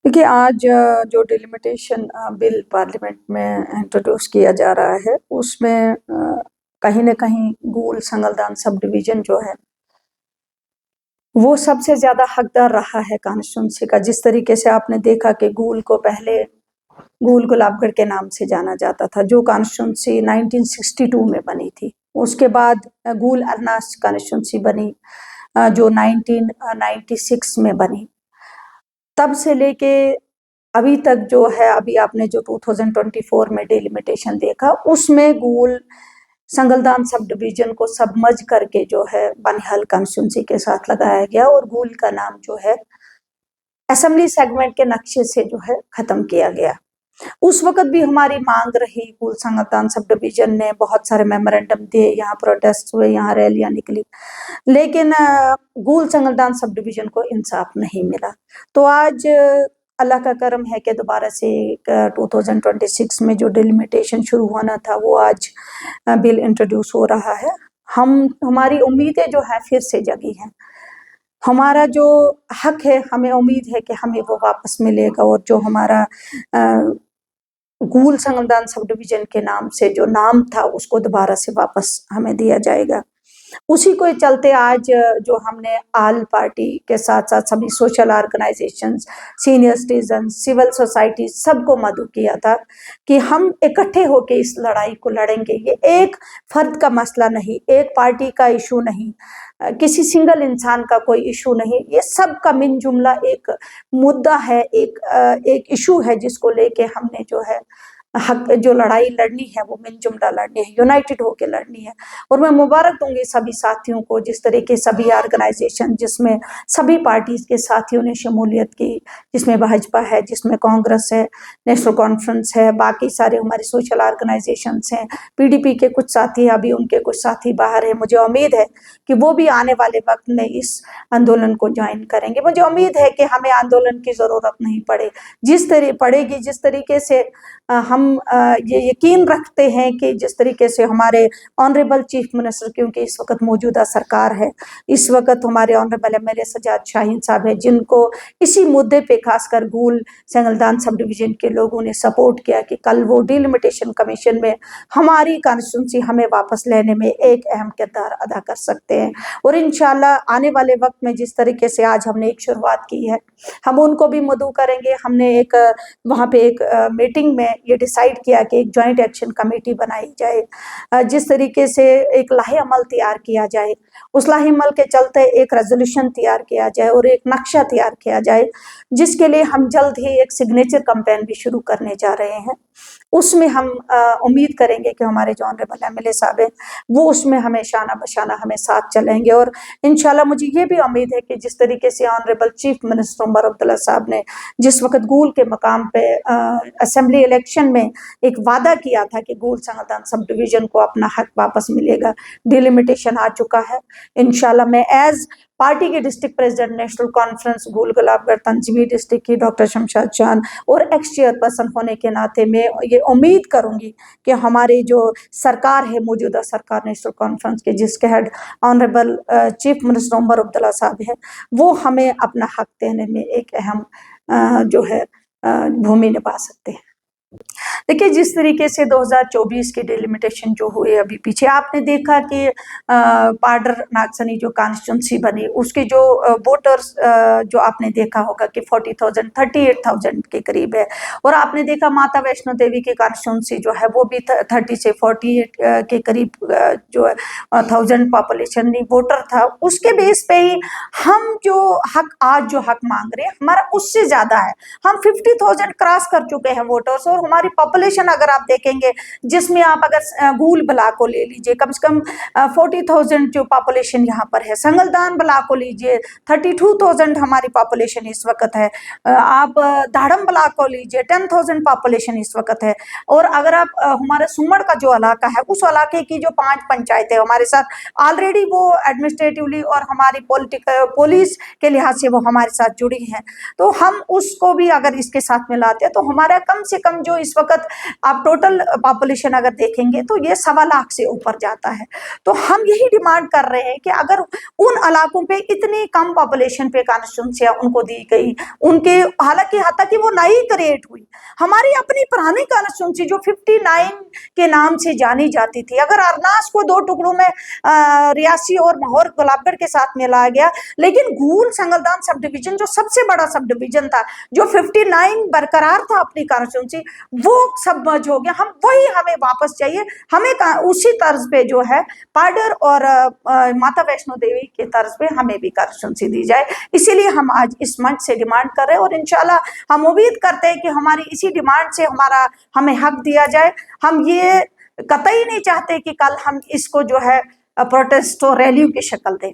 देखिए आज जो डिलिमिटेशन बिल पार्लियामेंट में इंट्रोड्यूस किया जा रहा है उसमें कहीं न कहीं गूल संगलदान सब डिवीज़न जो है वो सबसे ज़्यादा हकदार रहा है कॉन्स्टिट्यूंसी का। जिस तरीके से आपने देखा कि गूल को पहले गूल गुलाबगढ़ के नाम से जाना जाता था, जो कॉन्स्टिट्यूंसी 1962 में बनी थी। उसके बाद गूल अरनास कॉन्स्टिट्यूंसी बनी जो 1996 में बनी। तब से लेके अभी तक जो है, अभी आपने जो 2024 में डिलिमिटेशन देखा उसमें गूल संगलदान सब डिवीजन को सबमर्ज करके जो है बनिहाल कॉन्स्टिट्यूंसी के साथ लगाया गया और गूल का नाम जो है असेंबली सेगमेंट के नक्शे से जो है खत्म किया गया। उस वक्त भी हमारी मांग रही, गूल संगलदान सब डिवीजन ने बहुत सारे मेमोरेंडम दिए, यहाँ प्रोटेस्ट हुए, यहाँ रैलियां निकली, लेकिन गूल संगलदान सब डिवीजन को इंसाफ नहीं मिला। तो आज अल्लाह का करम है कि दोबारा से 2026 में जो डिलिमिटेशन शुरू होना था वो आज बिल इंट्रोड्यूस हो रहा है। हमारी उम्मीदें जो है फिर से जगी हैं। हमारा जो हक है, हमें उम्मीद है कि हमें वो वापस मिलेगा और जो हमारा गूल संगलदान सब डिवीजन के नाम से जो नाम था उसको दोबारा से वापस हमें दिया जाएगा। उसी को चलते आज जो हमने आल पार्टी के साथ साथ सभी social organisations, senior citizen, civil society सबको मदऊ किया था कि हम इकट्ठे होकर इस लड़ाई को लड़ेंगे। ये एक फर्द का मसला नहीं, एक पार्टी का इशू नहीं, किसी सिंगल इंसान का कोई इशू नहीं, ये सब का मिन जुमला एक मुद्दा है, एक इशू है जिसको लेके हमने जो है हक जो लड़ाई लड़नी है वो मिल जुमला लड़नी है, यूनाइटेड होकर लड़नी है। और मैं मुबारक दूंगी सभी साथियों को, जिस तरीके सभी ऑर्गेनाइजेशन जिसमें सभी पार्टीज के साथियों ने शमूलियत की, जिसमें भाजपा है, जिसमें कांग्रेस है, नेशनल कॉन्फ्रेंस है, बाकी सारे हमारे सोशल ऑर्गेनाइजेशन हैं, पीडीपी के कुछ साथी, अभी उनके कुछ साथी बाहर है। मुझे उम्मीद है कि वो भी आने वाले वक्त में इस आंदोलन को ज्वाइन करेंगे। मुझे उम्मीद है कि हमें आंदोलन की जरूरत नहीं पड़ेगी, जिस तरीके से हम ये यकीन रखते हैं कि जिस तरीके से हमारे ऑनरेबल चीफ मिनिस्टर, क्योंकि इस वक्त मौजूदा सरकार है, इस वक्त हमारे ऑनरेबल एमएलए सजाद शाहीन साहब है, जिनको इसी मुद्दे पे खासकर गूल संगलदान सब डिवीजन के लोगों ने सपोर्ट किया कि कल वो डिलिमिटेशन कमीशन में हमारी कॉन्स्टिट्यूंसी हमें वापस लेने में एक अहम किरदार अदा कर सकते हैं। और इंशाल्लाह आने वाले वक्त में जिस तरीके से आज हमने एक शुरुआत की है, हम उनको भी मदऊ करेंगे। हमने एक वहाँ पे एक मीटिंग में ये डिसाइड किया कि एक जॉइंट एक्शन कमेटी बनाई जाए, जिस तरीके से एक लाहे अमल तैयार किया जाए, उस लाहे अमल के चलते एक रेजोल्यूशन तैयार किया जाए और एक नक्शा तैयार किया जाए, जिसके लिए हम जल्द ही एक सिग्नेचर कैंपेन भी शुरू करने जा रहे हैं। उसमें हम उम्मीद करेंगे कि हमारे जो ऑनरेबल एमएलए साहब हैं वो उसमें हमें शाना बशाना हमें साथ चलेंगे। और इंशाल्लाह मुझे ये भी उम्मीद है कि जिस तरीके से honourable chief minister Omar Abdullah साहब ने जिस वक्त गूल के मकाम पे असेंबली इलेक्शन में एक वादा किया था कि गूल संगलदान सब डिवीजन को अपना हक वापस मिलेगा, डिलिमिटेशन आ चुका है। इंशाल्लाह मैं एज पार्टी के डिस्ट्रिक्ट प्रेसिडेंट नेशनल कॉन्फ्रेंस गूल गुलाबगढ़ तंजीमी डिस्ट्रिक्ट की डॉक्टर शमशाद चांद और एक्स चेयरपर्सन होने के नाते मैं ये उम्मीद करूंगी कि हमारी जो सरकार है, मौजूदा सरकार नेशनल कॉन्फ्रेंस के जिसके head honourable chief minister Omar Abdullah साहब है, वो हमें अपना हक देने में एक अहम जो है भूमि निभा सकते हैं। देखिए जिस तरीके से 2024 की डिलिमिटेशन जो हुए, अभी पीछे आपने देखा कि पाडर नागसनी जो कॉन्स्टिट्यूंसी बनी उसके जो वोटर्स जो आपने देखा होगा कि 38,000 के करीब है। और आपने देखा माता वैष्णो देवी की कॉन्स्टिट्यूंसी जो है वो भी 30 से 48 के करीब जो है 1000 पॉपुलेशन वोटर था। उसके बेस पे ही हम जो हक आज जो हक मांग रहे हैं हमारा उससे ज्यादा है। हम 50,000 क्रॉस कर चुके हैं वोटर्स। और हमारी पॉपुलेशन अगर आप देखेंगे, जिसमें आप अगर गूल ब्लॉक को ले लीजिए, कम से कम 40,000 जो पॉपुलेशन यहाँ पर है। संगलदान ब्लॉक को लीजिए 32,000 हमारी पॉपुलेशन इस वक्त है। आप दाड़म ब्लॉक को लीजिए 10,000 पॉपुलेशन इस वक्त है। और अगर आप हमारे सुमड़ का जो इलाका है उस इलाके की जो 5 पंचायतें हमारे साथ ऑलरेडी वो एडमिनिस्ट्रेटिवली और हमारी पुलिस के लिहाज से वो हमारे साथ जुड़ी हैं, तो हम उसको भी अगर इसके साथ मिलाते हैं तो हमारा कम से कम जो इस वक्त आप टोटल पॉपुलेशन अगर देखेंगे तो ये 1.25 लाख से ऊपर जाता है। तो हम यही डिमांड कर रहे हैं कि अगर उन इलाकों पे इतनी कम पॉपुलेशन पे कॉन्स्टिट्यूंसियां उनको दी गई, उनके हालांकि यहाँ तक कि वो नई क्रिएट हुई, हमारी अपनी पुरानी कॉन्स्टिट्यूंसी जो 59 के नाम से जानी जाती थी, अगर अरनास को 2 टुकड़ों में रियासी और माहौर गुलाबगढ़ के साथ मिलाया गया, लेकिन घूल संगलदान सब डिवीजन जो सबसे बड़ा सब डिवीजन था, जो 59 बरकरार था अपनी कॉन्स्टिट्यूंसी, वो सब मर्ज हो गया। हम वही हमें वापस चाहिए, हमें उसी तर्ज पे जो है पाडर और माता वैष्णो देवी के तर्ज पे हमें भी कॉन्स्टिट्यूंसी दी जाए। इसीलिए हम आज इस मंच से डिमांड कर रहे हैं और इंशाल्लाह हम उम्मीद करते हैं कि हमारी इसी डिमांड से हमें हक दिया जाए। हम ये कतई नहीं चाहते कि कल हम इसको जो है प्रोटेस्ट और रैलियों की शक्ल दें।